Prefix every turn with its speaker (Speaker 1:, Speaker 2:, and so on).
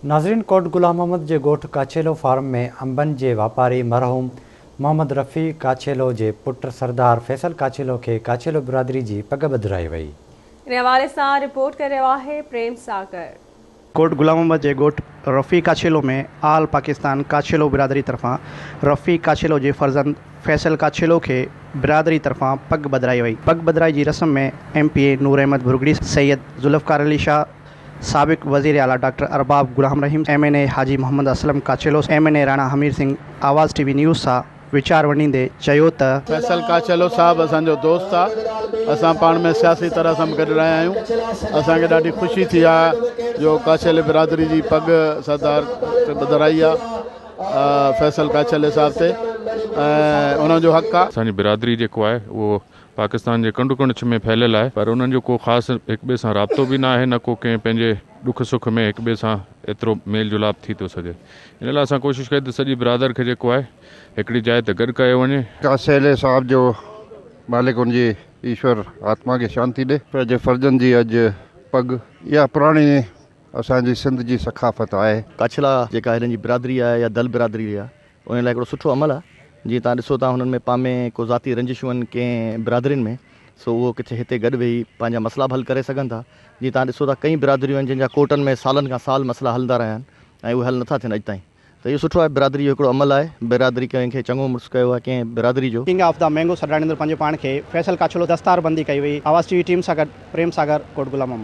Speaker 1: नाज़रीन, कोट गुलाम मोहम्मद जे ॻोठ काछेलो फार्म में अंबनि जे वापारी मरहूम मोहम्मद रफ़ी काछेलो जे पुट सरदार फैसल काछेलो खे काछेलो बिरादरी जी पग ॿधाई वई।
Speaker 2: इन हवाले सां रिपोर्ट करे रहियो आहे प्रेम सागर।
Speaker 3: कोट गुलाम मोहम्मद जे ॻोठ रफ़ी काछेलो में आल पाकिस्तान काछेलो बिरादरी तरफ़ां रफ़ी काछेलो जे फर्ज़ंद फैसल काछेलो खे बिरादरी तरफ़ां पग ॿधाई वई। पग ॿधाई जी रस्म में MPA नूर अहमद भुरगड़ी, सैयद ज़ुल्फ़कार अली शाह, साबिक़ वज़ीर आला डॉक्टर अरबाब गुलाम रहीम, MNA हाजी मोहम्मद असलम काछेलो, MNA राणा हमीर सिंह आवाज़ TV न्यूज़ सां वीचार वंडींदे चयो त
Speaker 4: फैसल काछेलो साहब असांजो दोस्त आहे। असां पाण में सियासी तरह सां गॾु रहिया आहियूं। असांखे ॾाढी ख़ुशी थी आहे जो काछेले बिरादरी जी पग सरदार ॿधाई आहे फैसल काछेले साहब ते, ऐं उन्हनि जो हक़ आहे।
Speaker 5: असांजी बिरादरी जेको आहे उहो पाकिस्तान जे कंड कुंड में फैलियल आहे, पर उन्हनि जो को ख़ासि हिक ॿिए सां राब्तो बि न आहे, न को कंहिं पंहिंजे दुख सुख में हिक ॿिए सां एतिरो मेल जुलाप थी थो सघे। इन लाइ असां कोशिशि कई त सॼी बिरादर खे जेको आहे हिकिड़ी जाइ ते गॾु कयो वञे।
Speaker 6: काछेले साहब जो मालिक उनजी ईश्वर आत्मा खे शांति ॾे। पंहिंजे फर्जन जी अॼु पग इहा पुराणी असांजी सिंध जी सखाफ़त आहे।
Speaker 7: काछेला जेका हिननि जी बिरादरी आहे या दल बिरादरी आहे, उन लाइ हिकिड़ो सुठो अमल आहे। जीअं तव्हां ॾिसो था हुननि में पाण में को ज़ाती रंजिशूं आहिनि कंहिं बिरादरियुनि में, सो उहो किथे हिते गॾु वेही पंहिंजा मसला बि हल करे सघनि था। जीअं तव्हां ॾिसो था कई बिरादरियूं आहिनि जंहिंजा कोर्टनि में सालनि खां साल मसला हलंदा रहिया आहिनि ऐं उहे हल नथा थियनि अॼु ताईं। त इहो सुठो आहे, बिरादरी जो हिकिड़ो अमल आहे। बिरादरी कंहिंखे चङो मुड़ुसु कयो आहे कंहिं बिरादरी जो।
Speaker 3: किंग ऑफ द मैंगो सरदार पंहिंजे पाण खे फैसल काछेलो दस्तार बंदी कई वई। आवाज़ TV टीम सां गॾु प्रेम सागर, कोट गुलाम मोहम्मद।